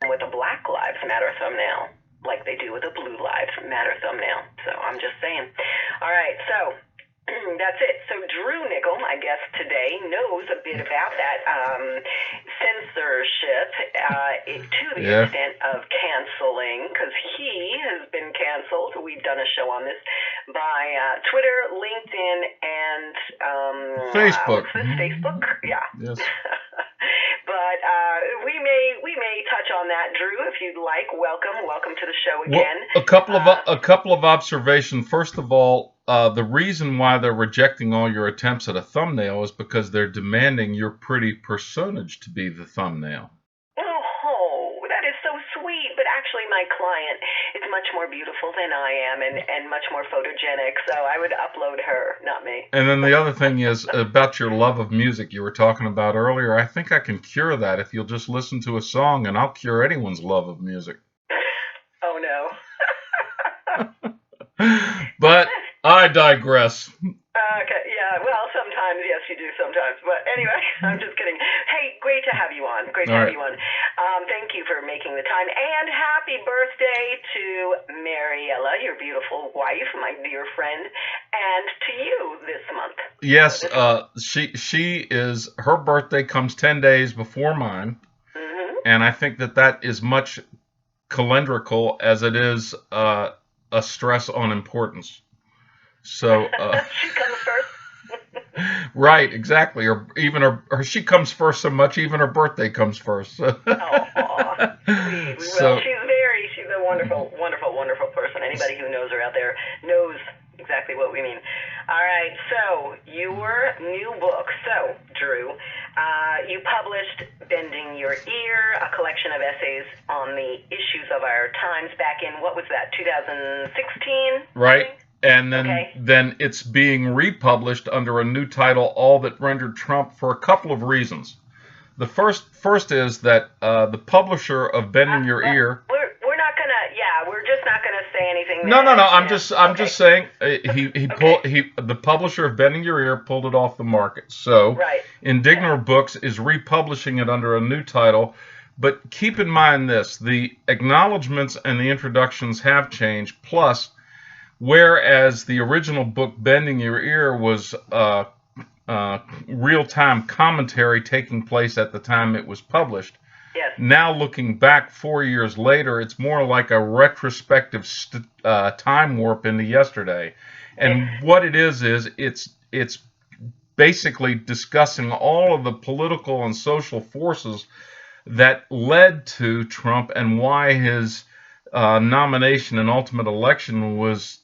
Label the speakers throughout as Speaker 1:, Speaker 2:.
Speaker 1: with a Black Lives Matter thumbnail, like they do with a Blue Lives Matter thumbnail. So I'm just saying. All right, so that's it. So Drew Nickell, my guest today, knows a bit about that censorship to the extent of canceling, because he has been canceled. We've done a show on this by Twitter, LinkedIn, and
Speaker 2: Facebook.
Speaker 1: Facebook, yeah.
Speaker 2: Yes.
Speaker 1: But we may touch on that, Drew, if you'd like. Welcome to the show again.
Speaker 2: Well, a couple of observations. First of all, the reason why they're rejecting all your attempts at a thumbnail is because they're demanding your pretty personage to be the thumbnail.
Speaker 1: Oh, that is so sweet. But actually, my client is much more beautiful than I am, and much more photogenic. So I would upload her, not me.
Speaker 2: And then the other thing is about your love of music you were talking about earlier. I think I can cure that if you'll just listen to a song, and I'll cure anyone's love of music.
Speaker 1: Oh, no.
Speaker 2: But I digress.
Speaker 1: Okay, yeah, well, sometimes, yes, you do sometimes. But anyway, I'm just kidding. Hey, great to have you on. Great to have you on. Thank you for making the time. And happy birthday to Mariella, your beautiful wife, my dear friend, and to you this month.
Speaker 2: Yes, she is, her birthday comes 10 days before mine.
Speaker 1: Mm-hmm.
Speaker 2: And I think that is much calendrical as it is a stress on importance. So
Speaker 1: she comes first.
Speaker 2: Right, exactly. Or even her she comes first so much, even her birthday comes first.
Speaker 1: Oh, sweet.
Speaker 2: So,
Speaker 1: well, she's a wonderful person. Anybody who knows her out there knows exactly what we mean. All right, so your new book. So, Drew, you published Bending Your Ear, a collection of essays on the issues of our times back in, what was that, 2016?
Speaker 2: Right. And then it's being republished under a new title, All That Rendered Trump, for a couple of reasons. The first is that the publisher of Bending Your Ear.
Speaker 1: We're just not gonna say anything.
Speaker 2: No. I'm just saying the publisher of Bending Your Ear pulled it off the market. So Indignor Books is republishing it under a new title. But keep in mind this: the acknowledgments and the introductions have changed. Plus, whereas the original book, Bending Your Ear, was real-time commentary taking place at the time it was published, now looking back 4 years later, it's more like a retrospective time warp into yesterday. And what it is it's basically discussing all of the political and social forces that led to Trump and why his nomination and ultimate election was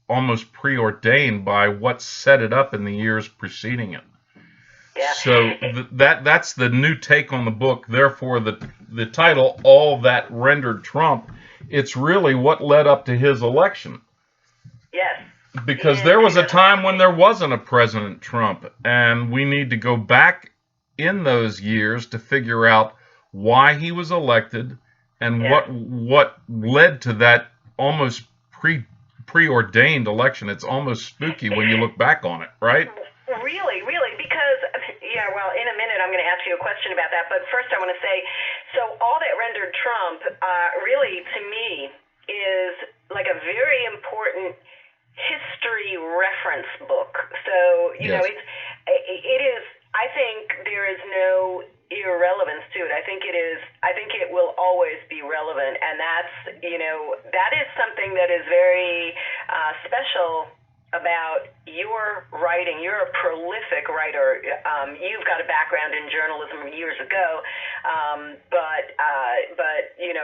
Speaker 2: almost preordained by what set it up in the years preceding it.
Speaker 1: Yeah.
Speaker 2: So that's the new take on the book. Therefore, the title, All That Rendered Trump, it's really what led up to his election.
Speaker 1: Yes.
Speaker 2: Because there was a time when there wasn't a President Trump, and we need to go back in those years to figure out why he was elected and what led to that almost preordained election. It's almost spooky when you look back on it, right?
Speaker 1: Really, because, well, in a minute I'm going to ask you a question about that, but first I want to say, so All That Rendered Trump, really, to me, is like a very important history reference book. So, you know, it is, I think there is no irrelevance to it. I think it will always be relevant, and that's, that is something that is very special about your writing. You're a prolific writer. You've got a background in journalism years ago, but you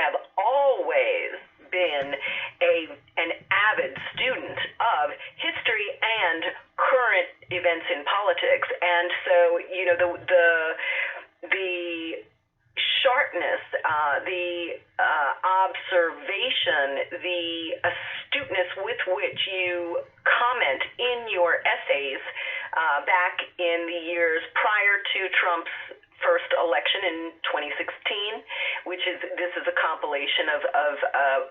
Speaker 1: have always been an avid student of history and current events in politics, and so the sharpness, the observation, the astuteness with which you comment in your essays back in the years prior to Trump's first election in 2016, this is a compilation of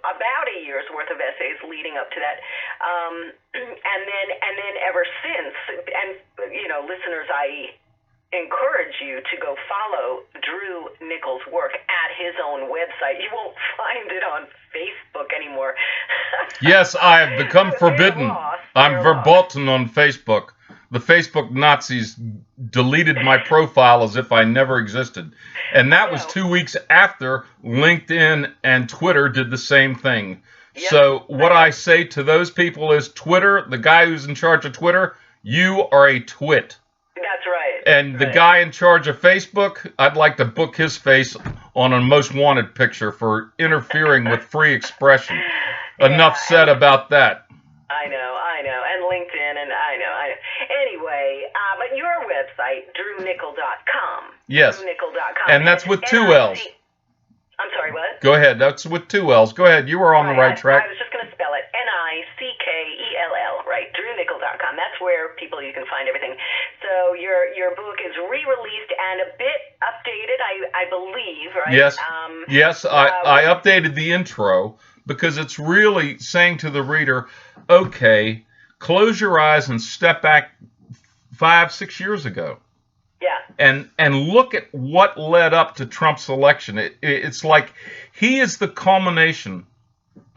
Speaker 1: about a year's worth of essays leading up to that, and then ever since, and listeners, I encourage you to go follow Drew Nickell's work at his own website. You won't find it on Facebook anymore.
Speaker 2: Yes, I have become forbidden. I'm verboten on Facebook. The Facebook Nazis deleted my profile as if I never existed. And that was 2 weeks after LinkedIn and Twitter did the same thing. Yep. So what I say to those people is, Twitter, the guy who's in charge of Twitter, you are a twit.
Speaker 1: That's right.
Speaker 2: And the guy in charge of Facebook, I'd like to book his face on a most wanted picture for interfering with free expression. Enough said about that.
Speaker 1: I know. And LinkedIn, and I know. Anyway, but your website, DrewNickell.com.
Speaker 2: Yes.
Speaker 1: DrewNickell.com.
Speaker 2: And that's with two L's.
Speaker 1: I'm sorry, what?
Speaker 2: Go ahead. That's with two L's. Go ahead. You were on the right track.
Speaker 1: I was just going to spell it. Nickell, right? DrewNickell.com. That's where you can find everything. So your book is re-released and a bit updated, I believe, right?
Speaker 2: Yes. I updated the intro because it's really saying to the reader, okay, close your eyes and step back 5-6 years ago. Yeah. And look at what led up to Trump's election. It's like he is the culmination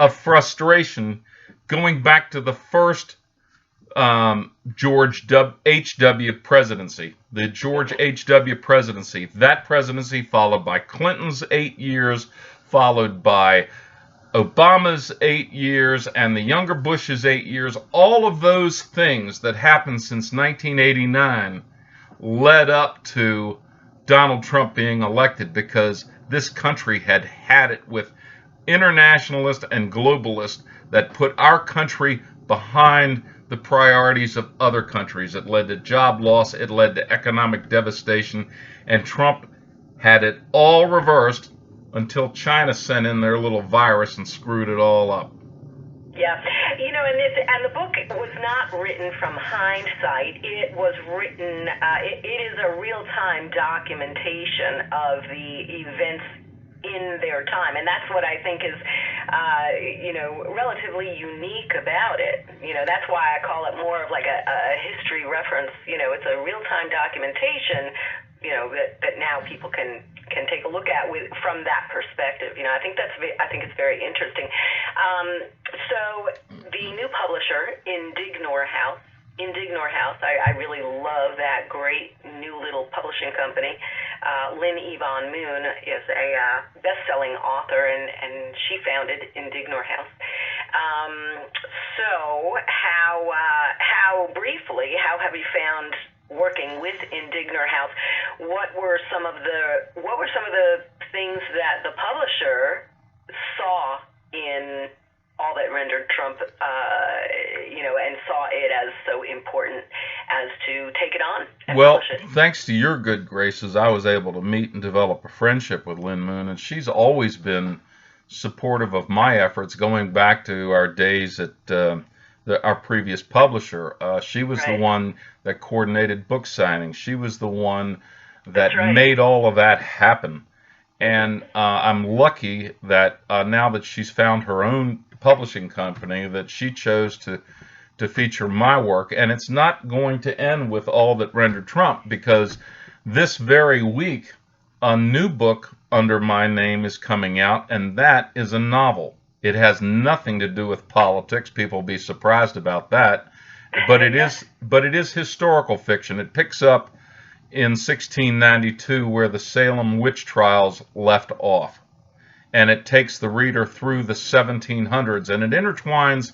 Speaker 2: of frustration going back to the first George H.W. presidency, the George H.W. presidency. That presidency followed by Clinton's 8 years, followed by Obama's 8 years, and the younger Bush's 8 years. All of those things that happened since 1989 led up to Donald Trump being elected, because this country had it with internationalists and globalists that put our country behind the priorities of other countries. It led to job loss, it led to economic devastation, and Trump had it all reversed until China sent in their little virus and screwed it all up.
Speaker 1: Yeah, and the book was not written from hindsight. It was written, it is a real-time documentation of the events in their time, and that's what I think is, relatively unique about it. That's why I call it more of like a history reference. It's a real-time documentation, that now people can take a look at from that perspective. I think it's very interesting. So the new publisher, Indignor House, I really love that great new little publishing company. Lynn Yvonne Moon is a best-selling author, and she founded Indignor House. So how briefly have you found working with Indignor House? What were some of the things that the publisher saw in all that rendered Trump, and saw it as so important as to take it on and publish it?
Speaker 2: Thanks to your good graces, I was able to meet and develop a friendship with Lynn Moon, and she's always been supportive of my efforts, going back to our days at our previous publisher. She was the one that coordinated book signings. She was the one that made all of that happen. And I'm lucky that now that she's found her own publishing company, that she chose to feature my work. And it's not going to end with All That Rendered Trump, because this very week a new book under my name is coming out, and that is a novel. It has nothing to do with politics. People will be surprised about that. But it is historical fiction. It picks up in 1692 where the Salem witch trials left off. And it takes the reader through the 1700s, and it intertwines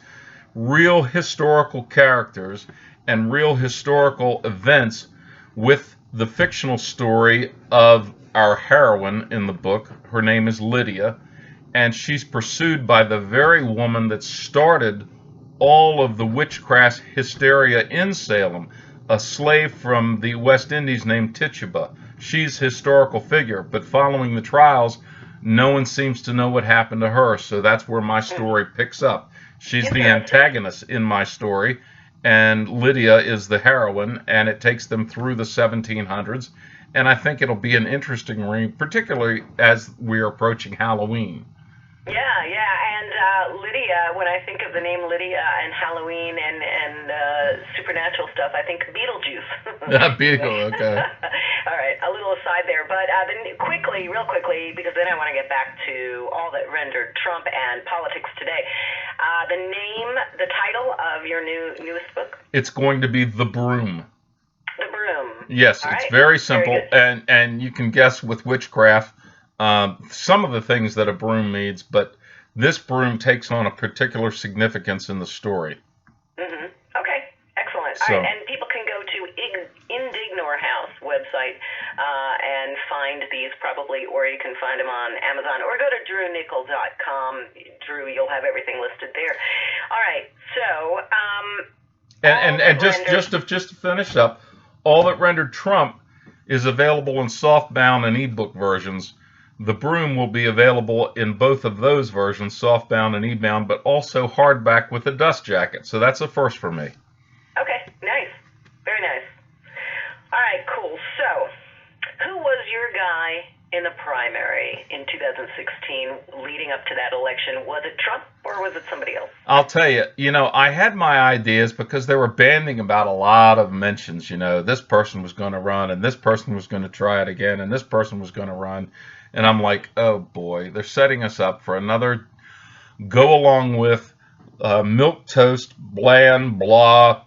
Speaker 2: real historical characters and real historical events with the fictional story of our heroine in the book. Her name is Lydia, and she's pursued by the very woman that started all of the witchcraft hysteria in Salem, a slave from the West Indies named Tituba. She's a historical figure, but following the trials, no one seems to know what happened to her, so that's where my story picks up. She's the antagonist in my story, and Lydia is the heroine, and it takes them through the 1700s, and I think it'll be an interesting read, particularly as we're approaching Halloween.
Speaker 1: Yeah, and Lydia, when I think of the name Lydia and Halloween and supernatural stuff, I think Beetlejuice.
Speaker 2: Beagle, okay.
Speaker 1: All right, a little aside there, but real quickly, because then I want to get back to all that rendered Trump and politics today. The title of your newest book?
Speaker 2: It's going to be The Broom.
Speaker 1: The Broom.
Speaker 2: Yes, it's very simple, and you can guess with witchcraft some of the things that a broom needs, but this broom takes on a particular significance in the story.
Speaker 1: Mm-hmm. Okay, excellent. All right, and people can go to Indignor House website and find these probably, or you can find them on Amazon, or go to drewnickell.com. Drew, you'll have everything listed there. All right, so
Speaker 2: and just to finish up, All That Rendered Trump is available in softbound and ebook versions. The Broom will be available in both of those versions, softbound and ebound, but also hardback with a dust jacket. So that's a first for me.
Speaker 1: Okay, nice. Very nice. All right, cool. So, who was your guy in the primary in 2016 leading up to that election? Was it Trump or was it somebody else?
Speaker 2: I'll tell you, I had my ideas because they were banding about a lot of mentions. This person was going to run and this person was going to try it again and this person was going to run. And I'm like, oh boy, they're setting us up for another go along with milquetoast, bland, blah,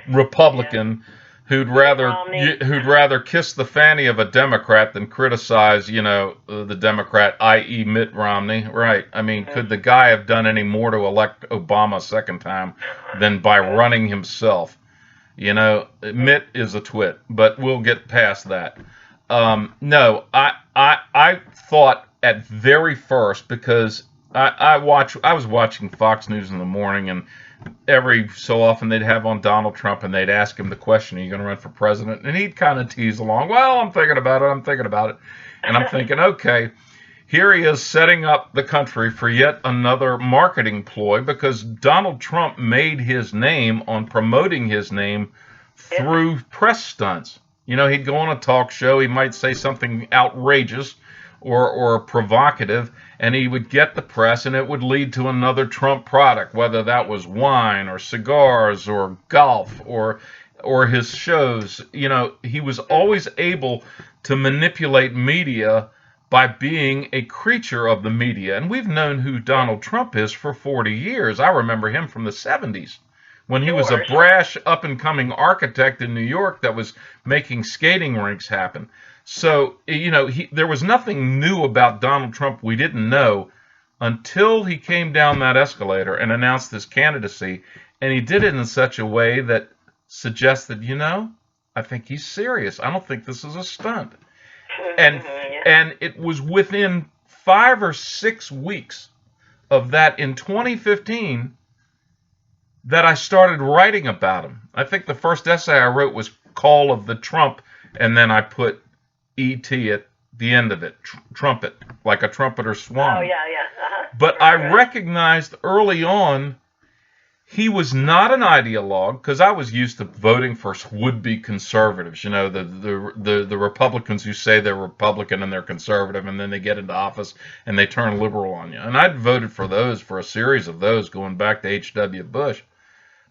Speaker 2: Republican who'd rather kiss the fanny of a Democrat than criticize, the Democrat, i.e. Mitt Romney. Right. I mean, could the guy have done any more to elect Obama a second time than by running himself? Mitt is a twit, but we'll get past that. No, I thought at very first, because I was watching Fox News in the morning, and every so often they'd have on Donald Trump and they'd ask him the question, are you going to run for president? And he'd kind of tease along, well, I'm thinking about it. And I'm thinking, okay, here he is setting up the country for yet another marketing ploy, because Donald Trump made his name on promoting his name through press stunts. He'd go on a talk show, he might say something outrageous or provocative, and he would get the press, and it would lead to another Trump product, whether that was wine or cigars or golf or his shows. He was always able to manipulate media by being a creature of the media. And we've known who Donald Trump is for 40 years. I remember him from the 70s. When he was a brash, up-and-coming architect in New York that was making skating rinks happen. So, there was nothing new about Donald Trump we didn't know until he came down that escalator and announced his candidacy. And he did it in such a way that suggested, I think he's serious. I don't think this is a stunt. And it was within 5 or 6 weeks of that in 2015 that I started writing about him. I think the first essay I wrote was Call of the Trump, and then I put E.T. at the end of it, trumpet, like a trumpeter swan.
Speaker 1: Oh, yeah. Uh-huh.
Speaker 2: But I recognized early on he was not an ideologue, because I was used to voting for would-be conservatives, the Republicans who say they're Republican and they're conservative, and then they get into office and they turn liberal on you. And I'd voted for those, for a series of those, going back to H.W. Bush.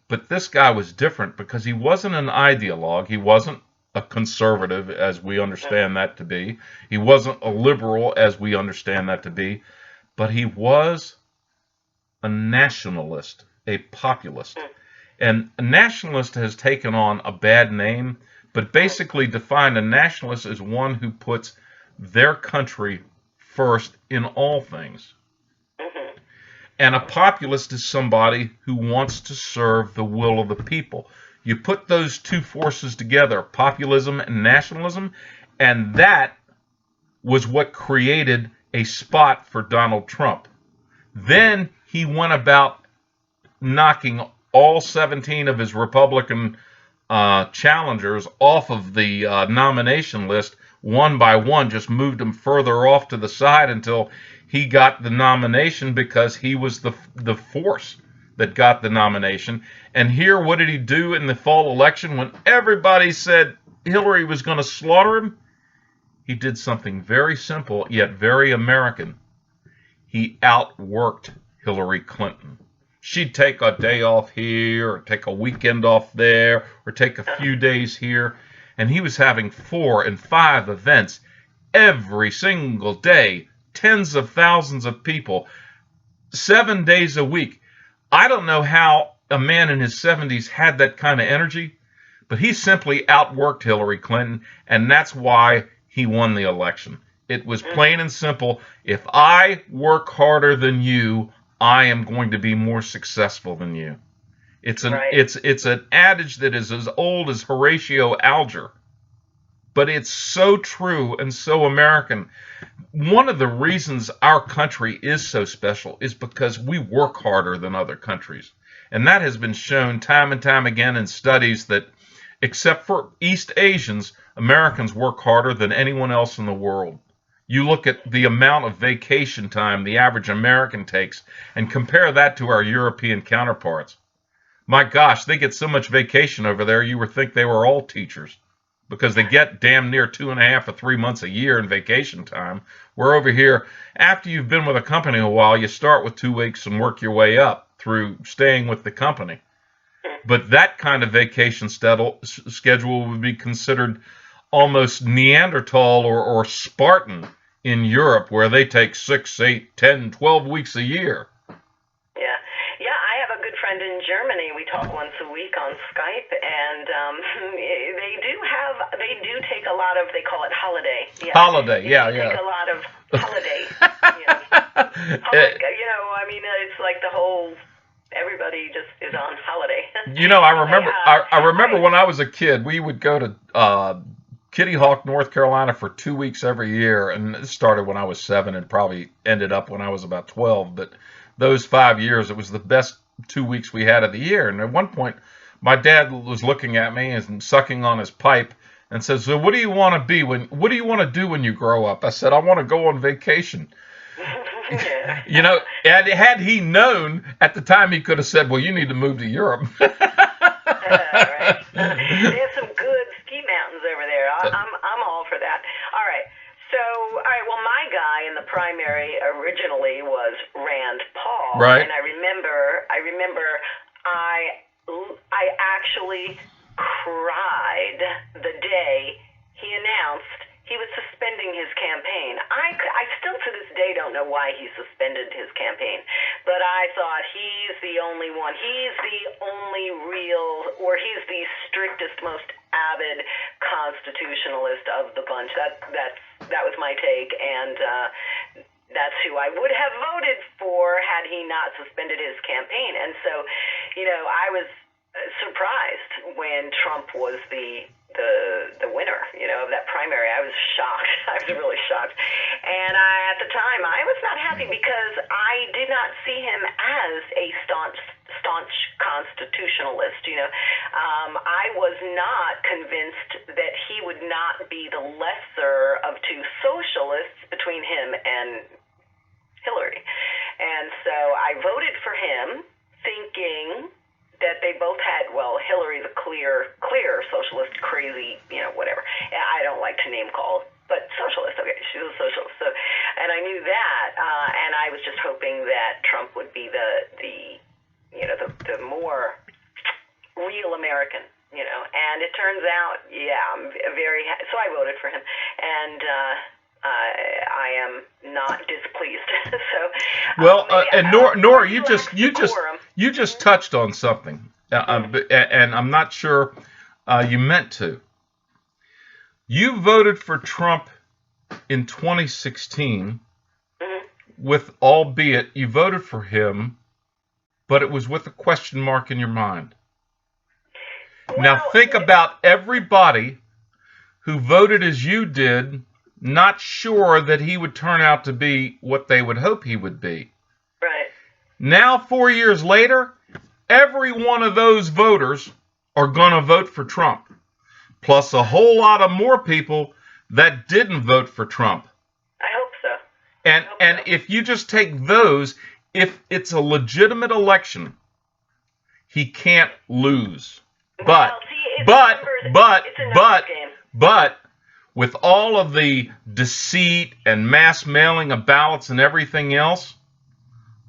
Speaker 2: But this guy was different because he wasn't an ideologue. He wasn't a conservative as we understand that to be. He wasn't a liberal as we understand that to be. But he was a nationalist, a populist. And a nationalist has taken on a bad name, but basically defined a nationalist as one who puts their country first in all things. And a populist is somebody who wants to serve the will of the people. You put those two forces together, populism and nationalism, and that was what created a spot for Donald Trump. Then he went about knocking all 17 of his Republican challengers off of the nomination list one by one, just moved them further off to the side until he got the nomination, because he was the force that got the nomination. And here, what did he do in the fall election when everybody said Hillary was going to slaughter him? He did something very simple, yet very American. He outworked Hillary Clinton. She'd take a day off here, or take a weekend off there, or take a few days here. And he was having 4 and 5 events every single day, tens of thousands of people, 7 days a week. I don't know how a man in his 70s had that kind of energy, but he simply outworked Hillary Clinton, and that's why he won the election. It was plain and simple. If I work harder than you, I am going to be more successful than you. It's an adage that is as old as Horatio Alger, but it's so true and so American. One of the reasons our country is so special is because we work harder than other countries, and that has been shown time and time again in studies that, except for East Asians, Americans work harder than anyone else in the world. You look at the amount of vacation time the average American takes and compare that to our European counterparts. My gosh, they get so much vacation over there, you would think they were all teachers, because they get damn near 2.5 or 3 months a year in vacation time. We're over here, after you've been with a company a while, you start with 2 weeks and work your way up through staying with the company. But that kind of vacation schedule would be considered almost Neanderthal or Spartan in Europe, where they take 6, 8, 10, 12 weeks a year.
Speaker 1: Yeah, I have a good friend in Germany. We talk once a week on Skype, and they do take a lot of, they call it holiday. Yeah.
Speaker 2: Holiday, yeah.
Speaker 1: Take a lot of holiday. It's like the whole, everybody just is on holiday.
Speaker 2: I remember when I was a kid, we would go to Kitty Hawk, North Carolina for 2 weeks every year, and it started when I was 7 and probably ended up when I was about 12. But those 5 years, it was the best 2 weeks we had of the year. And at one point, my dad was looking at me and sucking on his pipe and says, "So what do you want to be what do you want to do when you grow up?" I said, "I want to go on vacation." And had he known at the time, he could have said, "Well, you need to move to Europe."
Speaker 1: Right. There's some good ski mountains over there. I'm all for that. All right. Well, my guy in the primary originally was Rand Paul,
Speaker 2: right?
Speaker 1: And I remember I actually cried the day he announced he was suspending his campaign. I still to this day don't know why he suspended his campaign, but I thought he's the only one. He's the only real, or he's the strictest, most avid constitutionalist of the bunch. That was my take, and that's who I would have voted for had he not suspended his campaign. And so, I was surprised when Trump was the winner, of that primary. I was shocked. I was really shocked. And at the time, I was not happy because I did not see him as a staunch constitutionalist. I was not convinced that he would not be the lesser of two socialists between him and Hillary. And so I voted for him, thinking that they both had, Hillary the clear socialist, crazy, whatever. I don't like to name call, but socialist. Okay, she was a socialist. So, and I knew that, and I was just hoping that Trump would be the more real American, And it turns out, I'm so I voted for him, and I am not displeased.
Speaker 2: And Nora, you just touched on something, and I'm not sure you meant to. You voted for Trump in 2016, albeit you voted for him, but it was with a question mark in your mind. Now think about everybody who voted as you did, not sure that he would turn out to be what they would hope he would be.
Speaker 1: Right.
Speaker 2: Now, 4 years later, every one of those voters are going to vote for Trump, plus a whole lot of more people that didn't vote for Trump.
Speaker 1: I hope so.
Speaker 2: And if you just take those, if it's a legitimate election, he can't lose. But with all of the deceit and mass mailing of ballots and everything else,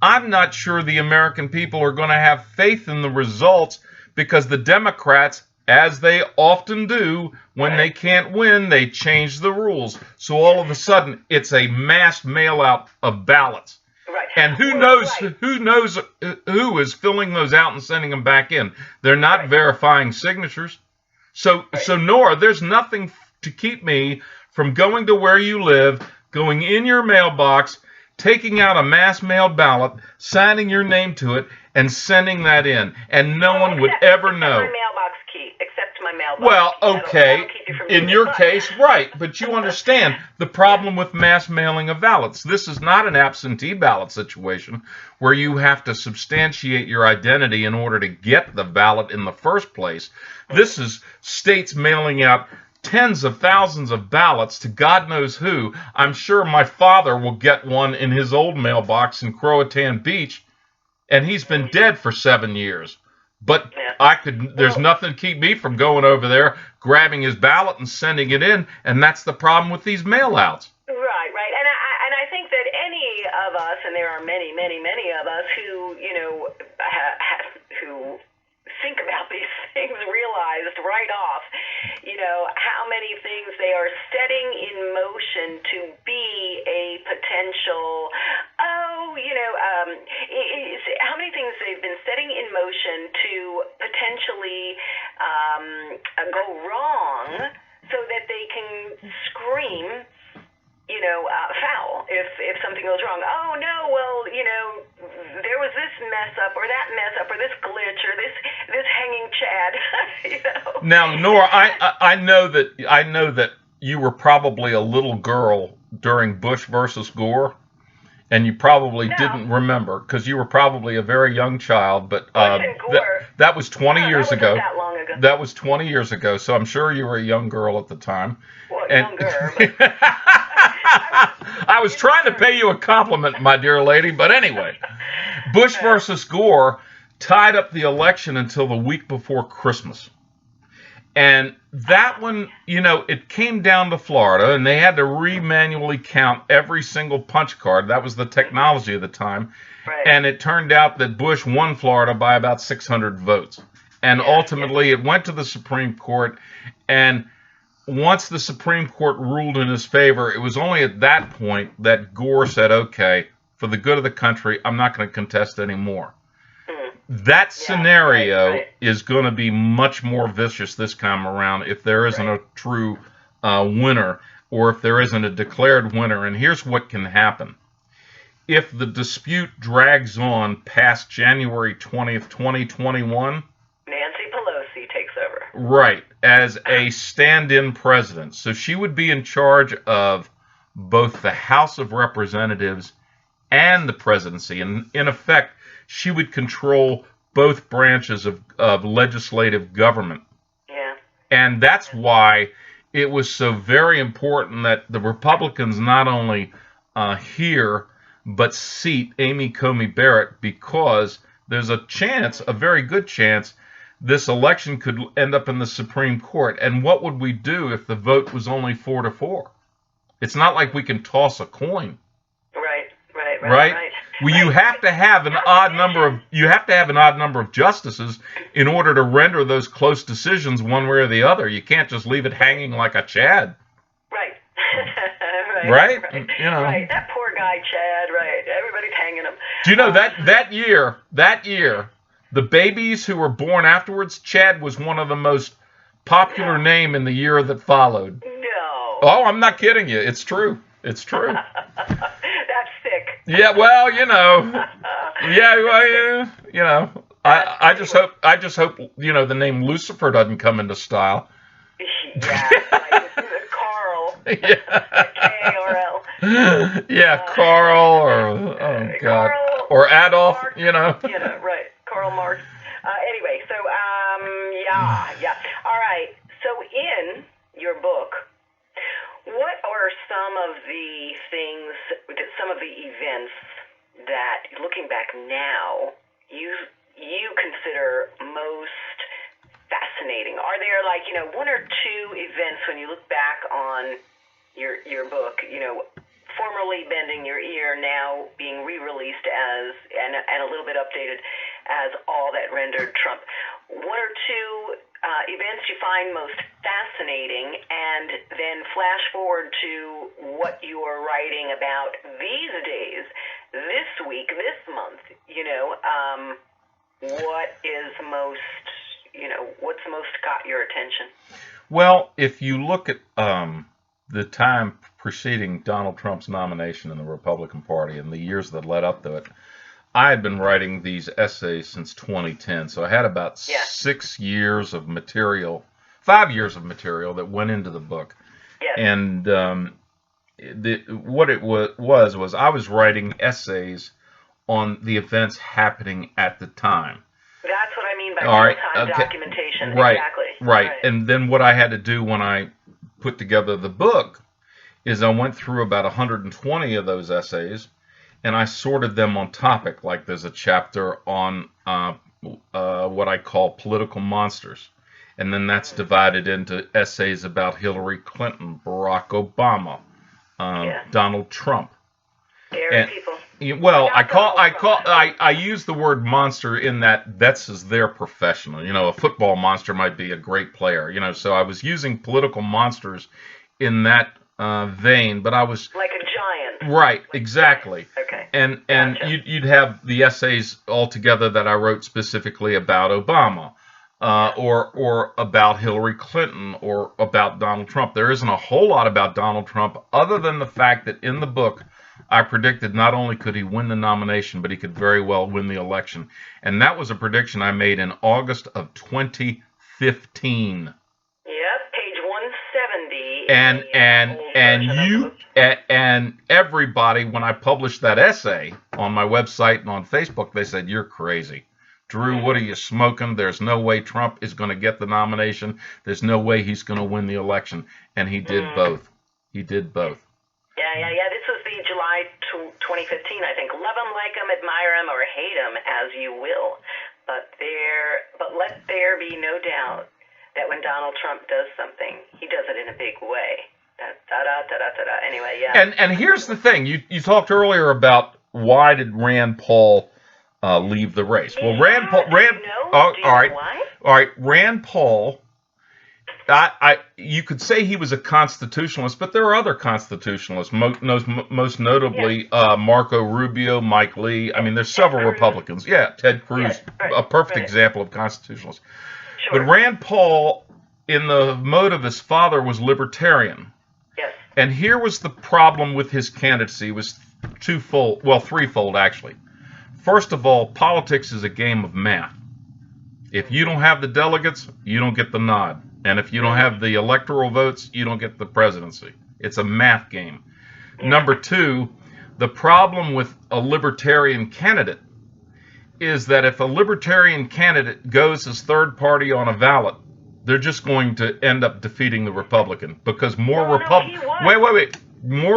Speaker 2: I'm not sure the American people are going to have faith in the results, because the Democrats, as they often do, when they can't win, they change the rules. So all of a sudden, it's a mass mail out of ballots.
Speaker 1: Right.
Speaker 2: And who knows who is filling those out and sending them back in? They're not verifying signatures. So Nora, there's nothing to keep me from going to where you live, going in your mailbox, taking out a mass mail ballot, signing your name to it, and sending that in. And no one would ever know.
Speaker 1: My mailbox key, except my mailbox
Speaker 2: well,
Speaker 1: key.
Speaker 2: okay, in your case, right. But you understand the problem with mass mailing of ballots. This is not an absentee ballot situation where you have to substantiate your identity in order to get the ballot in the first place. This is states mailing out tens of thousands of ballots to God knows who. I'm sure my father will get one in his old mailbox in Croatan Beach, and he's been dead for 7 years. But there's nothing to keep me from going over there, grabbing his ballot and sending it in, and that's the problem with these mail-outs.
Speaker 1: Right. And I think that any of us, and there are many, many, many of us who, who think about these things, realized right off, how many things they are setting in motion to be a potential, how many things they've been setting in motion to potentially go wrong so that they can scream, foul if something goes wrong. Oh, no, well, there was this mess up or that mess up or this glitch or this hanging Chad.
Speaker 2: Now, Nora, I know that you were probably a little girl during Bush versus Gore, and you probably didn't remember because you were probably a very young child. But that was 20 years ago.
Speaker 1: That long ago.
Speaker 2: That was 20 years ago, so I'm sure you were a young girl at the time.
Speaker 1: Well, younger. But
Speaker 2: I was trying to pay you a compliment, my dear lady, but anyway. Bush versus Gore tied up the election until the week before Christmas. And that one, it came down to Florida, and they had to manually count every single punch card. That was the technology of the time.
Speaker 1: Right.
Speaker 2: And it turned out that Bush won Florida by about 600 votes. And ultimately, it went to the Supreme Court, and once the Supreme Court ruled in his favor, it was only at that point that Gore said, okay, for the good of the country, I'm not going to contest anymore. That scenario is going to be much more vicious this time around if there isn't a true winner, or if there isn't a declared winner. And here's what can happen. If the dispute drags on past January 20th, 2021...
Speaker 1: Nancy Pelosi takes over.
Speaker 2: Right, as a stand-in president. So she would be in charge of both the House of Representatives and the presidency. And in effect, she would control both branches of legislative government.
Speaker 1: Yeah.
Speaker 2: And that's why it was so very important that the Republicans not only hear, but seat Amy Coney Barrett, because there's a chance, a very good chance, this election could end up in the Supreme Court. And what would we do if the vote was only 4-4? It's not like we can toss a coin. Right? Well, you have to have an odd number of justices in order to render those close decisions one way or the other. You can't just leave it hanging like a Chad.
Speaker 1: Right.
Speaker 2: Right?
Speaker 1: Right. That poor guy, Chad. Right. Everybody's hanging him.
Speaker 2: Do you know that year, the babies who were born afterwards, Chad was one of the most popular name in the year that followed.
Speaker 1: No.
Speaker 2: Oh, I'm not kidding you. It's true. It's true.
Speaker 1: That's sick.
Speaker 2: Yeah, well, I just hope the name Lucifer doesn't come into style.
Speaker 1: Yeah, Carl. K-A-R-L.
Speaker 2: Yeah, Carl or God,
Speaker 1: Carl,
Speaker 2: or Adolf.
Speaker 1: Mark, right, Karl Marx. Anyway, so yeah. All right. So in your book, what are some of the things, some of the events that, looking back now, you consider most fascinating? Are there one or two events when you look back on your book, formerly Bending Your Ear, now being re-released as, and a little bit updated as All That Rendered Trump. One or two events you find most fascinating, and then flash forward to what you are writing about these days, this week, this month, what is most, what's most got your attention?
Speaker 2: Well, if you look at the time preceding Donald Trump's nomination in the Republican Party and the years that led up to it, I had been writing these essays since 2010, so I had about 6 years of material, 5 years of material that went into the book.
Speaker 1: Yes.
Speaker 2: And what it was I was writing essays on the events happening at the time.
Speaker 1: That's what I mean by real-time documentation.
Speaker 2: Right.
Speaker 1: Exactly.
Speaker 2: Right. And then what I had to do when I put together the book is I went through about 120 of those essays, and I sorted them on topic. Like there's a chapter on what I call political monsters. And then that's divided into essays about Hillary Clinton, Barack Obama, Donald Trump.
Speaker 1: Scary people.
Speaker 2: Well, I use the word monster in that's as their professional. A football monster might be a great player. So I was using political monsters in that vein, but I was
Speaker 1: like a giant.
Speaker 2: Right, exactly.
Speaker 1: Okay.
Speaker 2: And you'd have the essays all together that I wrote specifically about Obama, or about Hillary Clinton, or about Donald Trump. There isn't a whole lot about Donald Trump other than the fact that in the book I predicted not only could he win the nomination, but he could very well win the election. And that was a prediction I made in August of 2015.
Speaker 1: Yep, page 170.
Speaker 2: And everybody, when I published that essay on my website and on Facebook, they said, "You're crazy. Drew, what are you smoking? There's no way Trump is going to get the nomination. There's no way he's going to win the election." And he did both. He did both.
Speaker 1: Yeah. This was the July 2015, I think. Love him, like him, admire him, or hate him, as you will. But let there be no doubt that when Donald Trump does something, he does it in a big way. Anyway, yeah.
Speaker 2: And here's the thing. You talked earlier about why did Rand Paul leave the race? Well, Rand Paul. All right. Rand Paul. You could say he was a constitutionalist, but there are other constitutionalists. Most notably Marco Rubio, Mike Lee. I mean, there's several Republicans. Yeah, Ted Cruz, a perfect example of constitutionalist. Sure. But Rand Paul, in the mode of his father, was libertarian.
Speaker 1: Yes.
Speaker 2: And here was the problem with his candidacy. It was threefold actually. First of all, politics is a game of math. If you don't have the delegates, you don't get the nod. And if you don't have the electoral votes, you don't get the presidency. It's a math game. Yeah. Number two, the problem with a libertarian candidate is that if a libertarian candidate goes as third party on a ballot, they're just going to end up defeating the Republican because more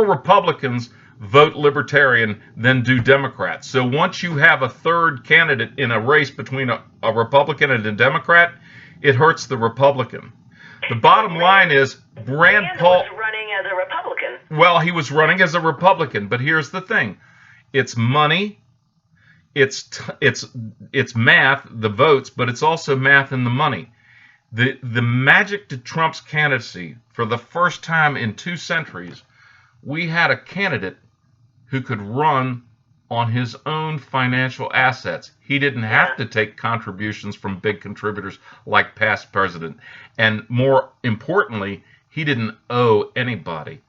Speaker 2: Republicans vote libertarian than do Democrats. So once you have a third candidate in a race between a Republican and a Democrat, it hurts the Republican. The bottom line is Rand Paul
Speaker 1: was running as a Republican.
Speaker 2: Well, he was running as a Republican, but here's the thing. It's money, it's math, the votes, but it's also math and the money. The magic to Trump's candidacy, for the first time in 2 centuries, we had a candidate who could run on his own financial assets. He didn't have to take contributions from big contributors like past president. And more importantly, he didn't owe anybody.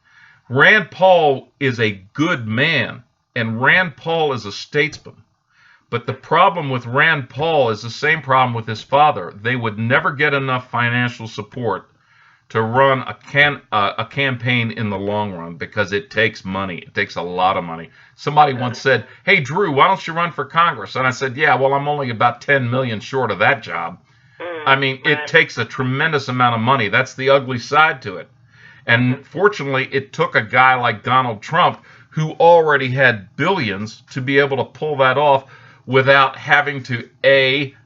Speaker 2: Rand Paul is a good man, and Rand Paul is a statesman. But the problem with Rand Paul is the same problem with his father. They would never get enough financial support to run a campaign in the long run because it takes money. It takes a lot of money. Somebody once said, "Hey, Drew, why don't you run for Congress?" And I said, "Yeah, well, I'm only about 10 million short of that job." I mean, it takes a tremendous amount of money. That's the ugly side to it. And fortunately, it took a guy like Donald Trump, who already had billions, to be able to pull that off without having to A,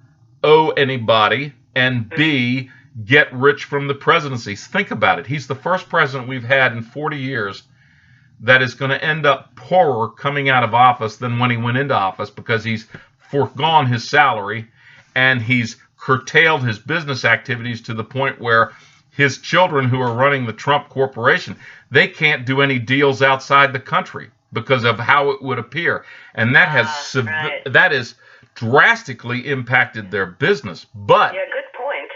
Speaker 2: owe anybody, and B, get rich from the presidency. Think about it. He's the first president we've had in 40 years that is going to end up poorer coming out of office than when he went into office, because he's foregone his salary and he's curtailed his business activities to the point where his children, who are running the Trump Corporation, they can't do any deals outside the country because of how it would appear. And that that has drastically impacted their business. But
Speaker 1: yeah, good point.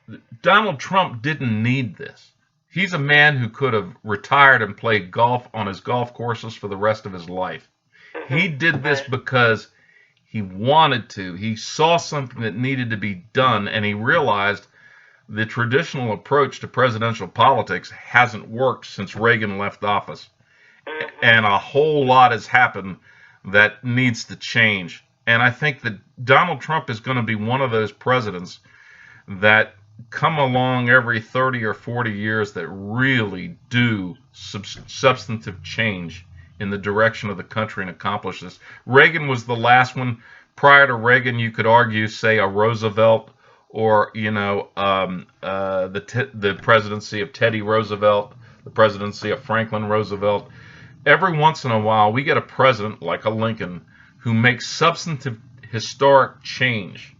Speaker 2: Yeah. Donald Trump didn't need this. He's a man who could have retired and played golf on his golf courses for the rest of his life. Mm-hmm. He did this because he wanted to. He saw something that needed to be done, and he realized the traditional approach to presidential politics hasn't worked since Reagan left office. Mm-hmm. And a whole lot has happened that needs to change. And I think that Donald Trump is going to be one of those presidents that come along every 30 or 40 years that really do substantive change in the direction of the country and accomplish this. Reagan was the last one. Prior to Reagan, you could argue, say, a Roosevelt, or the presidency of Teddy Roosevelt, the presidency of Franklin Roosevelt. Every once in a while, we get a president like a Lincoln who makes substantive historic change.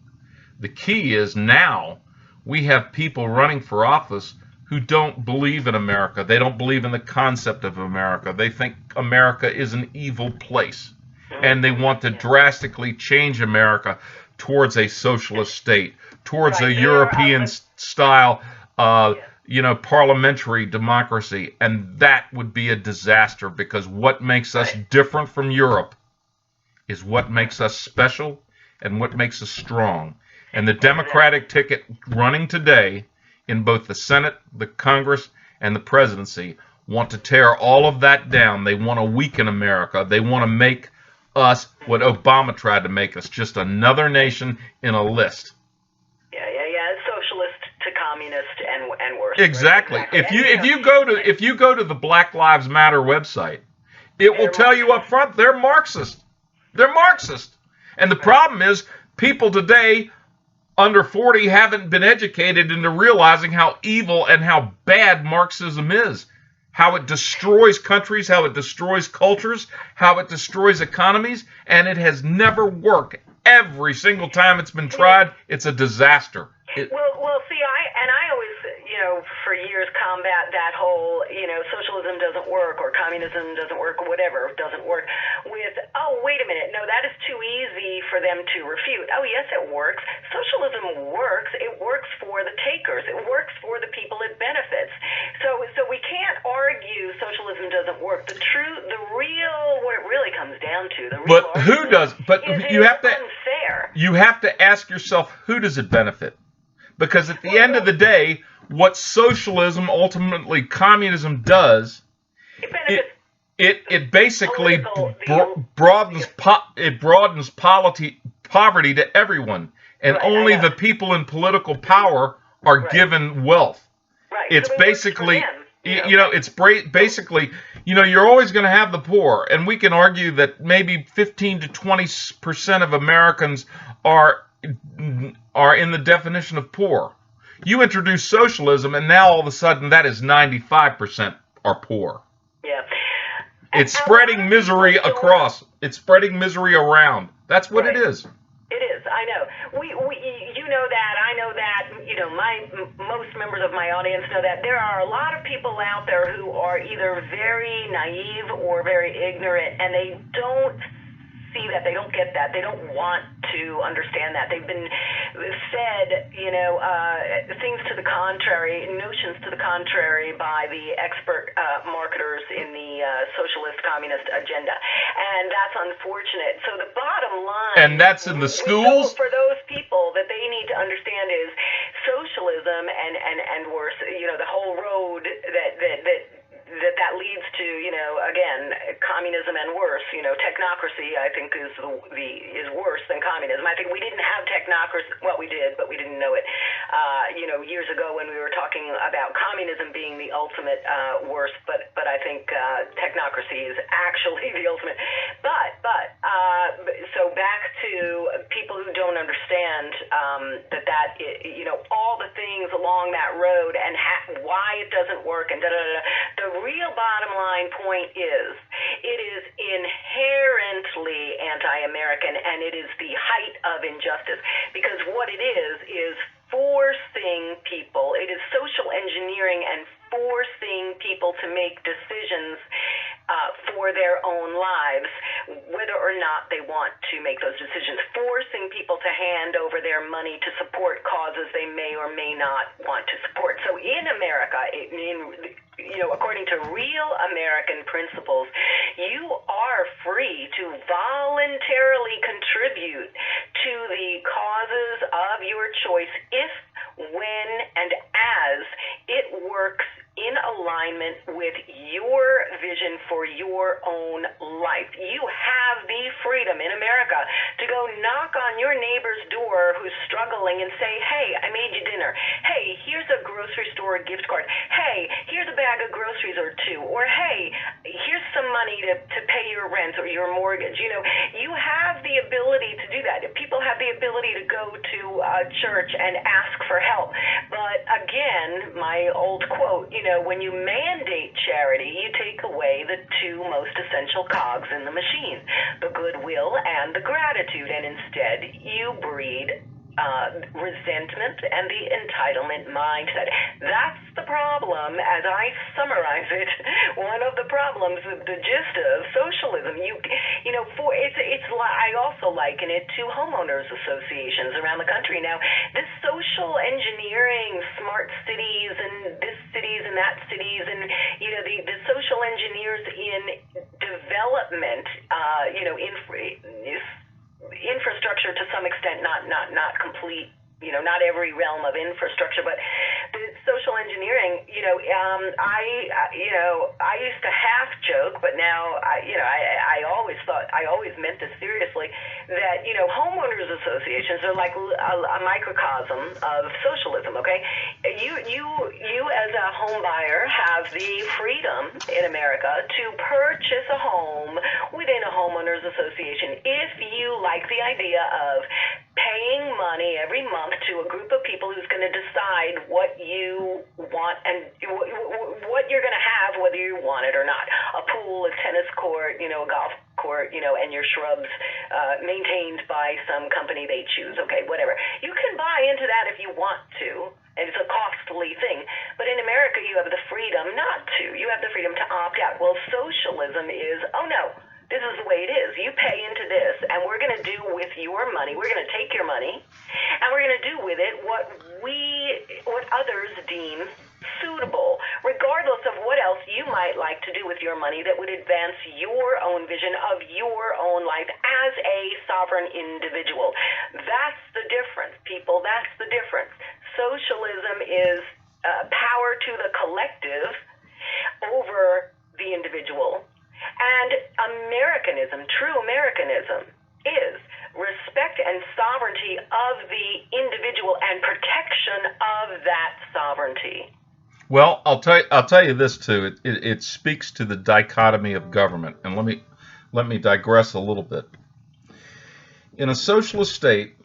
Speaker 2: The key is now we have people running for office who don't believe in America. They don't believe in the concept of America. They think America is an evil place, and they want to drastically change America towards a socialist state, towards a European style, parliamentary democracy. And that would be a disaster, because what makes us different from Europe is what makes us special and what makes us strong. And the Democratic ticket running today in both the Senate, the Congress, and the presidency want to tear all of that down. They want to weaken America. They want to make us what Obama tried to make us, just another nation in a list.
Speaker 1: Yeah. Socialist to communist and worse.
Speaker 2: Exactly.
Speaker 1: Right?
Speaker 2: If you go to the Black Lives Matter website, it will tell you up front they're Marxist. They're Marxist. And the problem is people today under 40 haven't been educated into realizing how evil and how bad Marxism is. How it destroys countries, how it destroys cultures, how it destroys economies, and it has never worked. Every single time it's been tried, it's a disaster.
Speaker 1: Well, see, I always, for years combat that whole, socialism doesn't work, or communism doesn't work, or whatever doesn't work, with, oh, wait a minute, no, that is too easy for them to refute. Oh, yes, it works. Socialism works. It works for the takers. It works for the people it benefits. So we can't argue socialism doesn't work. What it really comes down to,
Speaker 2: but who does? But you have to.
Speaker 1: Unfair.
Speaker 2: You have to ask yourself, who does it benefit? Because at the end of the day, what socialism, ultimately communism, does, it basically broadens poverty to everyone, and only the people in political power are given wealth.
Speaker 1: Right.
Speaker 2: It's basically, you're always going to have the poor, and we can argue that maybe 15 to 20% of Americans are in the definition of poor. You introduce socialism, and now all of a sudden that is 95% are poor.
Speaker 1: Yeah.
Speaker 2: It's spreading misery across. It's spreading misery around. That's what it is.
Speaker 1: It is. I know. You know that. I know that. Most members of my audience know that. There are a lot of people out there who are either very naive or very ignorant, and they don't see that. They don't get that. They don't want to understand that. They've been fed, things to the contrary, notions to the contrary by the expert marketers in the socialist communist agenda. And that's unfortunate. So the bottom line...
Speaker 2: And that's in the schools?
Speaker 1: For those people, that they need to understand is socialism and worse, the whole road that leads to, again, communism and worse. Technocracy, I think, is worse than communism. I think we didn't have technocracy. Well, we did, but we didn't know it. Years ago when we were talking about communism being the ultimate worst. But I think technocracy is actually the ultimate. So back to people who don't understand that all the things along that road and why it doesn't work and da-da-da-da. The real bottom line point is it is inherently anti-American, and it is the height of injustice, because what it is forcing people, it is social engineering and forcing people to make decisions for their own lives, whether or not they want to make those decisions, forcing people to hand over their money to support causes they may or may not want to support. So in America, according to real American principles, you are free to voluntarily contribute to the causes of your choice if, when, and as it works in alignment with your vision for your own life. You have the freedom in America to go knock on your neighbor's door who's struggling and say, hey, I made you dinner. Hey, here's a grocery store gift card. Hey, here's a bag of groceries or two. Or hey, here's some money to pay your rent or your mortgage. You have the ability to do that. People have the ability to go to a church and ask for help. But again, my old quote, when you mandate charity, you take away the two most essential cogs in the machine, the goodwill and the gratitude, and instead you breed resentment and the entitlement mindset. That's the problem, as I summarize it. One of the problems with the gist of socialism, I also liken it to homeowners associations around the country. Now, this social engineering, smart cities and this cities and that cities, and the social engineers in development, infrastructure to some extent, not complete, not every realm of infrastructure, but the social engineering, I used to half joke, but now I always meant this seriously, that homeowners associations are like a microcosm of socialism. Okay, you as a home buyer have the freedom in America to purchase a home within a homeowners association if you like the idea of paying money every month to a group of people who's going to decide what you want and what you're going to have, whether you want it or not. A pool, a tennis court, a golf court, and your shrubs maintained by some company they choose. Okay, whatever. You can buy into that if you want to, and it's a costly thing. But in America, you have the freedom not to. You have the freedom to opt out. Well, socialism is, oh no, this is the way it is. You pay into this, and we're going to do with your money. We're going to take your money, and we're going to do with it what others deem suitable, regardless of what else you might like to do with your money that would advance your own vision of your own life as a sovereign individual. That's the difference, people. That's the difference. Socialism is power to the collective over the individual. And Americanism, true Americanism, is respect and sovereignty of the individual and protection of that sovereignty.
Speaker 2: Well, I'll tell you this too. It speaks to the dichotomy of government, and let me digress a little bit. In a socialist state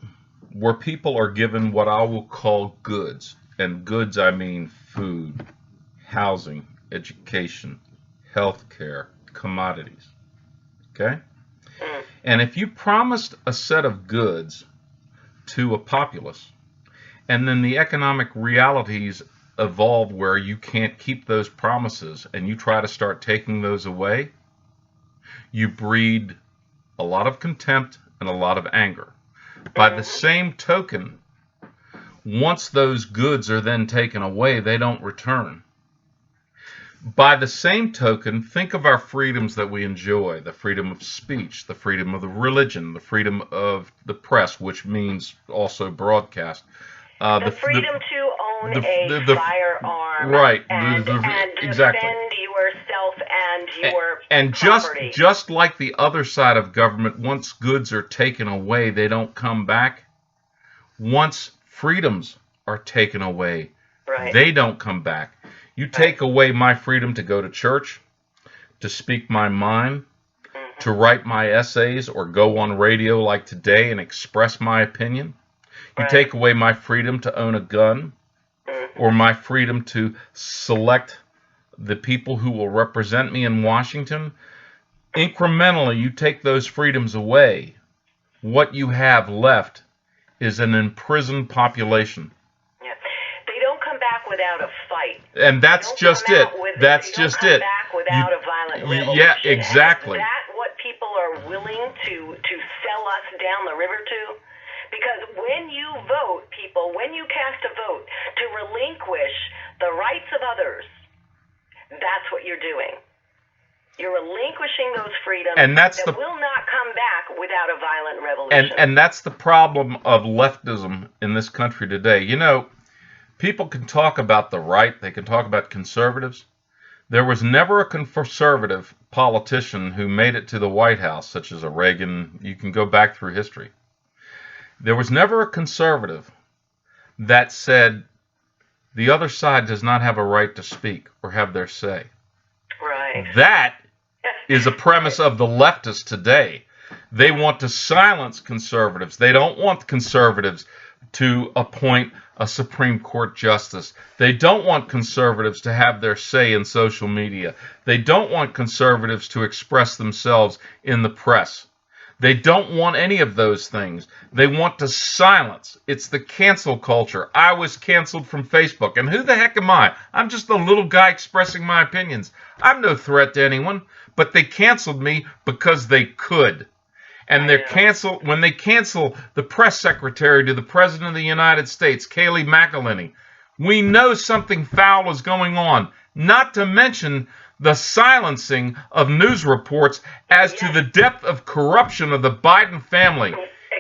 Speaker 2: where people are given what I will call goods, and goods I mean food, housing, education, healthcare, commodities. Okay? And if you promised a set of goods to a populace, and then the economic realities evolve where you can't keep those promises and you try to start taking those away, you breed a lot of contempt and a lot of anger. By the same token, once those goods are then taken away, they don't return. By the same token, think of our freedoms that we enjoy, the freedom of speech, the freedom of the religion, the freedom of the press, which means also broadcast.
Speaker 1: The freedom to own a firearm,
Speaker 2: right?
Speaker 1: And
Speaker 2: exactly.
Speaker 1: defend yourself and your
Speaker 2: and
Speaker 1: property.
Speaker 2: just like the other side of government, once goods are taken away, they don't come back. Once freedoms are taken away,
Speaker 1: right,
Speaker 2: they don't come back. You take away my freedom to go to church, to speak my mind, to write my essays, or go on radio like today and express my opinion. You take away my freedom to own a gun, or my freedom to select the people who will represent me in Washington. Incrementally, you take those freedoms away. What you have left is an imprisoned population.
Speaker 1: Yeah. They don't come back without a fight.
Speaker 2: And that's just it. That's just it.
Speaker 1: They don't come back without a violent revolution.
Speaker 2: Yeah, exactly.
Speaker 1: And is that what people are willing to sell us down the river to? Because when you vote, people, when you cast a vote to relinquish the rights of others, that's what you're doing. You're relinquishing those freedoms
Speaker 2: and that
Speaker 1: will not come back without a violent revolution.
Speaker 2: And that's the problem of leftism in this country today. You know, people can talk about the right, they can talk about conservatives. There was never a conservative politician who made it to the White House, such as a Reagan. You can go back through history. There was never a conservative that said the other side does not have a right to speak or have their say.
Speaker 1: Right.
Speaker 2: That is a premise of the leftists today. They want to silence conservatives. They don't want conservatives to appoint a Supreme Court justice. They don't want conservatives to have their say in social media. They don't want conservatives to express themselves in the press. They don't want any of those things. They want to silence. It's the cancel culture. I was canceled from Facebook. And who the heck am I? I'm just a little guy expressing my opinions. I'm no threat to anyone. But they canceled me because they could. And when they cancel the press secretary to the President of the United States, Kayleigh McEnany, we know something foul is going on. Not to mention the silencing of news reports as to the depth of corruption of the Biden family.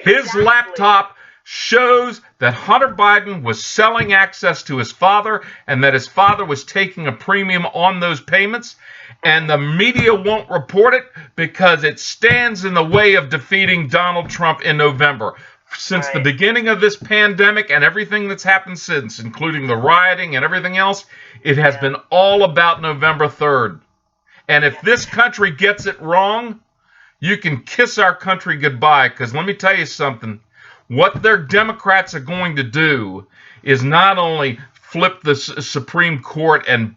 Speaker 2: His laptop shows that Hunter Biden was selling access to his father and that his father was taking a premium on those payments. And the media won't report it because it stands in the way of defeating Donald Trump in November. Since the beginning of this pandemic and everything that's happened since, including the rioting and everything else, it has been all about November 3rd. And if this country gets it wrong, you can kiss our country goodbye, because let me tell you something. What their Democrats are going to do is not only flip the Supreme Court and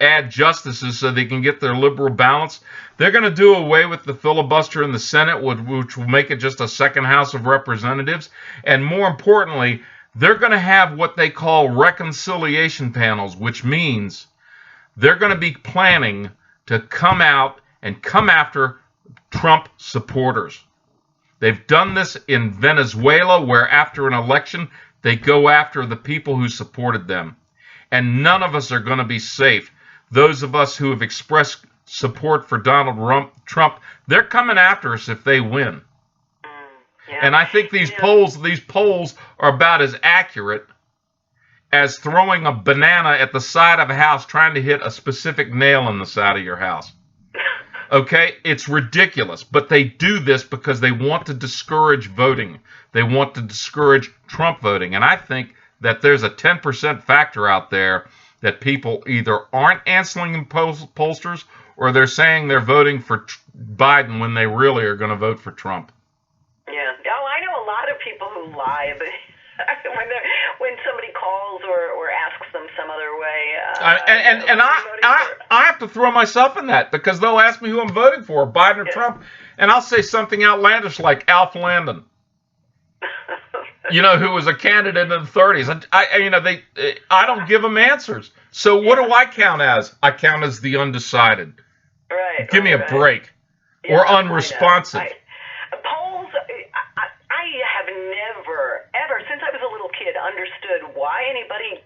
Speaker 2: add justices so they can get their liberal balance. They're going to do away with the filibuster in the Senate, which will make it just a second House of Representatives. And more importantly, they're going to have what they call reconciliation panels, which means they're going to be planning to come out and come after Trump supporters. They've done this in Venezuela, where after an election, they go after the people who supported them. And none of us are going to be safe. Those of us who have expressed support for Donald Trump, they're coming after us if they win. And I think these polls are about as accurate as throwing a banana at the side of a house trying to hit a specific nail in the side of your house. Okay? It's ridiculous. But they do this because they want to discourage voting. They want to discourage Trump voting. And I think that there's a 10% factor out there that people either aren't answering in pollsters or they're saying they're voting for Biden when they really are going to vote for Trump.
Speaker 1: Yeah. Oh, I know a lot of people who lie, but when somebody calls or asks them some other way.
Speaker 2: I have to throw myself in that, because they'll ask me who I'm voting for, Biden or Trump, and I'll say something outlandish like Alf Landon. Who was a candidate in the 30s. I don't give them answers. So what do I count as? I count as the undecided.
Speaker 1: Right.
Speaker 2: Give me a break.
Speaker 1: Yeah,
Speaker 2: or unresponsive.
Speaker 1: Polls, I have never, ever, since I was a little kid, understood why anybody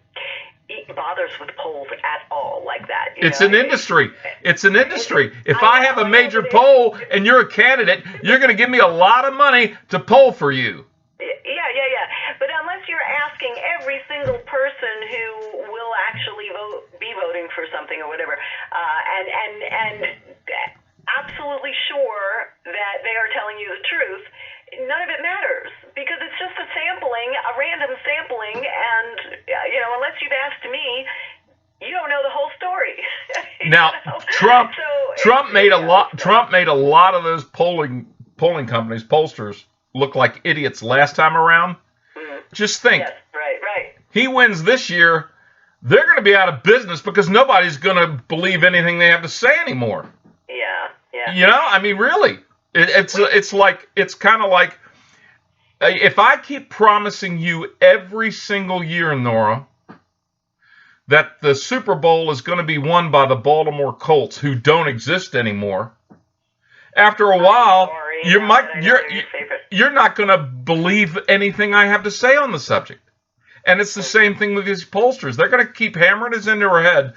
Speaker 1: bothers with polls at all like that.
Speaker 2: It's an industry. It's an industry. If I have a major poll and you're a candidate, you're going to give me a lot of money to poll for you.
Speaker 1: Yeah. But unless you're asking every single person who will actually be voting for something or whatever, and absolutely sure that they are telling you the truth, none of it matters, because it's just a sampling, a random sampling, and unless you've asked me, you don't know the whole story.
Speaker 2: Now, Trump. Trump made a lot of those polling companies, pollsters, look like idiots last time around. Just think.
Speaker 1: Yes, right.
Speaker 2: He wins this year, they're going to be out of business because nobody's going to believe anything they have to say anymore.
Speaker 1: Yeah.
Speaker 2: You know, I mean, really, it's kind of like if I keep promising you every single year, Nora, that the Super Bowl is going to be won by the Baltimore Colts, who don't exist anymore. After a while, you're not going to believe anything I have to say on the subject. And it's the same thing with these pollsters. They're going to keep hammering us into our head.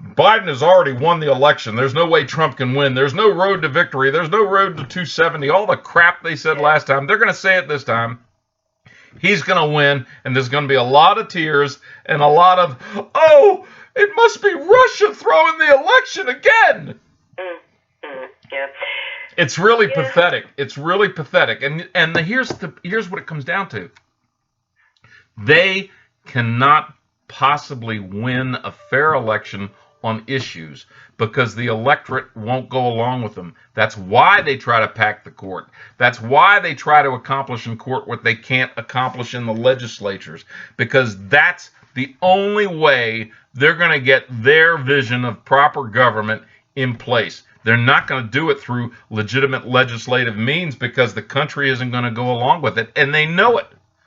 Speaker 2: Biden has already won the election. There's no way Trump can win. There's no road to victory. There's no road to 270. All the crap they said last time, they're going to say it this time. He's going to win, and there's going to be a lot of tears and a lot of, oh, it must be Russia throwing the election again.
Speaker 1: Yeah.
Speaker 2: It's really pathetic. It's really pathetic. And here's what it comes down to. They cannot possibly win a fair election on issues because the electorate won't go along with them. That's why they try to pack the court. That's why they try to accomplish in court what they can't accomplish in the legislatures, because that's the only way they're going to get their vision of proper government in place. They're not going to do it through legitimate legislative means because the country isn't going to go along with it, and they know it.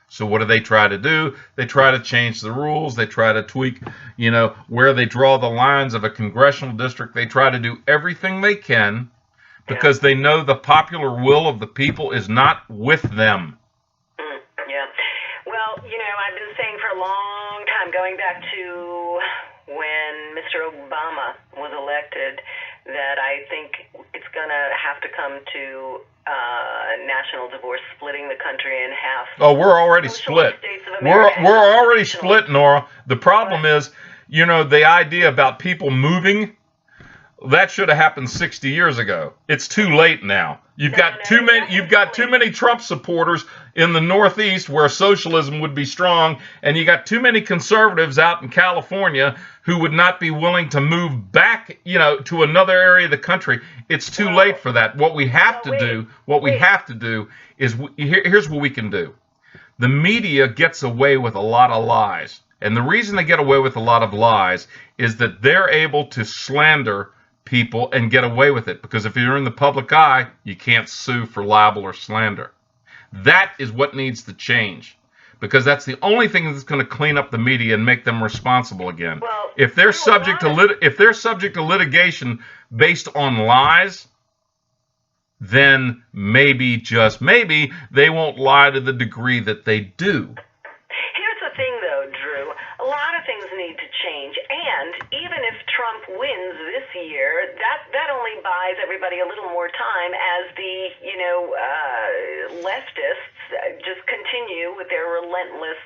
Speaker 2: So what do they try to do? They try to change the rules. They try to tweak, where they draw the lines of a congressional district. They try to do everything they can because they know the popular will of the people is not with them.
Speaker 1: Yeah. Well, I've been saying for a long time, going back to when Mr. Obama was elected, that I think it's going to have to come to national divorce, splitting the country in half.
Speaker 2: Oh, we're already split. We're already split, Nora. The problem is, the idea about people moving, that should have happened 60 years ago. It's too late now. You've got too many Trump supporters in the Northeast where socialism would be strong, and you got too many conservatives out in California who would not be willing to move back, to another area of the country. It's too late for that. What we have to do is here's what we can do. The media gets away with a lot of lies. And the reason they get away with a lot of lies is that they're able to slander people and get away with it, because if you're in the public eye, you can't sue for libel or slander. That is what needs to change, because that's the only thing that's going to clean up the media and make them responsible again.
Speaker 1: Well,
Speaker 2: if they're subject to litigation based on lies, then maybe, just maybe, they won't lie to the degree that they do.
Speaker 1: Here's the thing, though, Drew. A lot of things need to change, and even if Trump wins this year, that only buys everybody a little more time as the leftists just continue with their relentless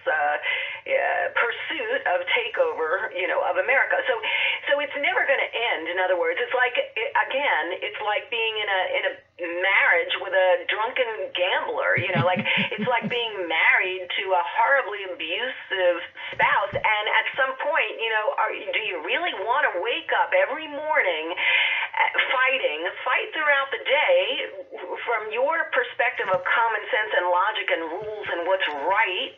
Speaker 1: pursuit of takeover, of America. So it's never going to end. In other words, it's like it's like being in a marriage with a drunken gambler. It's like being married to a horribly abusive spouse, and at some point, do you really want to wake up every morning fight throughout the day from your perspective of common sense and logic and rules and what's right?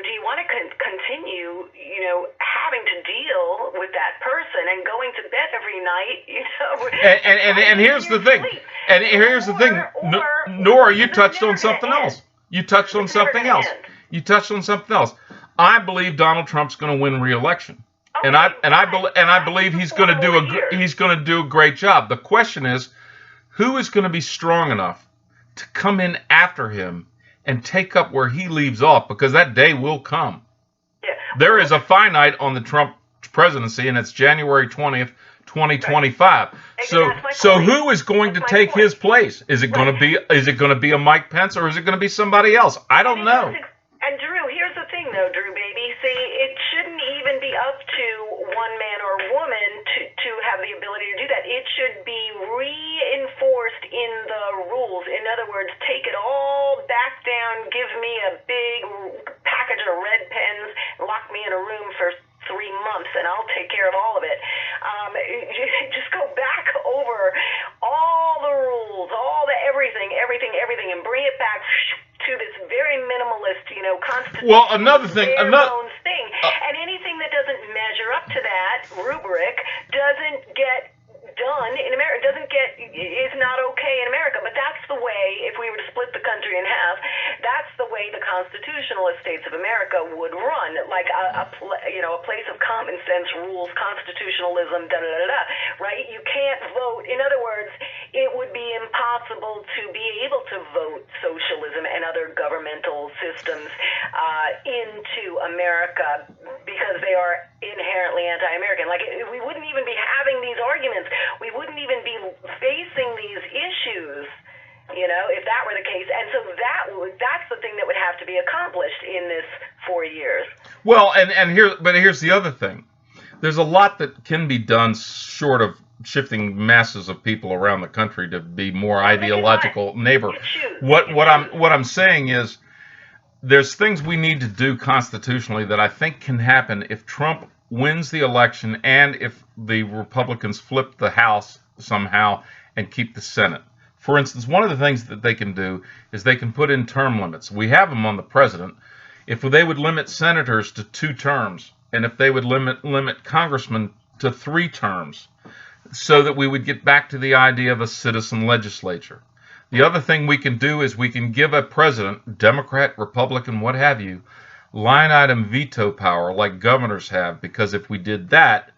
Speaker 1: Do you want to continue, having to deal with that person and going to bed every night,
Speaker 2: And here's the thing. And here's the thing. Nora, you touched on something else. You touched on something else. I believe Donald Trump's going to win re-election. Okay, and I believe he's going to do a great job. The question is, who is going to be strong enough to come in after him and take up where he leaves off, because that day will come.
Speaker 1: Yeah.
Speaker 2: There is a finite on the Trump presidency, and it's January 20th, 2025. Right. So who is going to take his place? Is it going to be a Mike Pence, or is it going to be somebody else? I don't know.
Speaker 1: And Drew, here's the thing, though, Drew, baby. See, it shouldn't even be up to one man or woman to have the ability to do that. It should be reinforced in the rules. In other words, take it all back down, give me a big package of red pens, lock me in a room for 3 months, and I'll take care of all of it. Just go back
Speaker 2: Well, another thing,
Speaker 1: bare bones thing, and anything that doesn't measure up to that rubric doesn't get done in America, is not okay in America. But that's the way, if we were to split the country in half, that's the way the constitutionalist states of America would run, like a place of common sense rules, constitutionalism, right? You can't vote. In other words, it would be impossible to be able to vote socialism and other governmental systems into America because they are inherently anti-American. Like, we wouldn't even be having these arguments. We wouldn't even be facing these issues, if that were the case. And so that's the thing that would have to be accomplished in this 4 years.
Speaker 2: Well, but here's the other thing. There's a lot that can be done short of shifting masses of people around the country to be more ideological neighbor. What I'm saying is there's things we need to do constitutionally that I think can happen if Trump wins the election and if the Republicans flip the House somehow and keep the Senate. For instance, one of the things that they can do is they can put in term limits. We have them on the president. If they would limit senators to 2 terms, and if they would limit congressmen to 3 terms, so that we would get back to the idea of a citizen legislature. The other thing we can do is we can give a president, Democrat, Republican, what have you, line item veto power like governors have, because if we did that,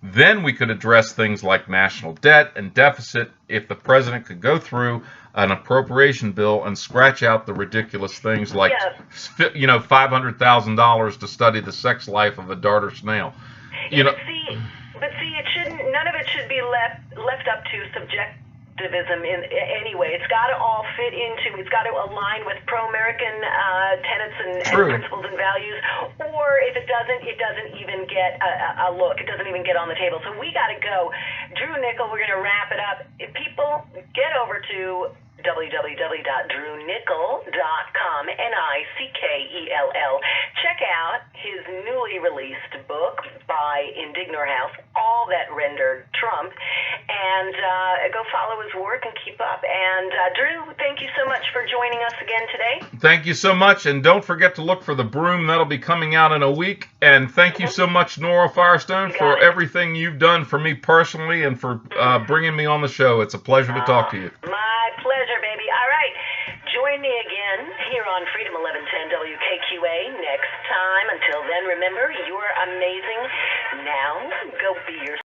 Speaker 2: then we could address things like national debt and deficit if the president could go through an appropriation bill and scratch out the ridiculous things like, $500,000 to study the sex life of a darter snail.
Speaker 1: But see, none of it should be left up to subjectivism in any way. It's got to all it's got to align with pro-American tenets and principles and values. Or if it doesn't even get a look. It doesn't even get on the table. So we got to go. Drew Nickell, we're going to wrap it up. If people get over to www.drewnickell.com, Nickell. Check out his newly released book by Indignor House, All That Rendered Trump, and go follow his work and keep up. And Drew, thank you so much for joining us again today.
Speaker 2: Thank you so much, and don't forget to look for the Broom. That'll be coming out in a week. And thank you so much, Nora Firestone, for everything you've done for me personally and for bringing me on the show. It's a pleasure to talk to you.
Speaker 1: My pleasure, baby. All right. Join me again here on Freedom 1110 WKQA next time. Until then, remember, you're amazing. Now, go be yourself.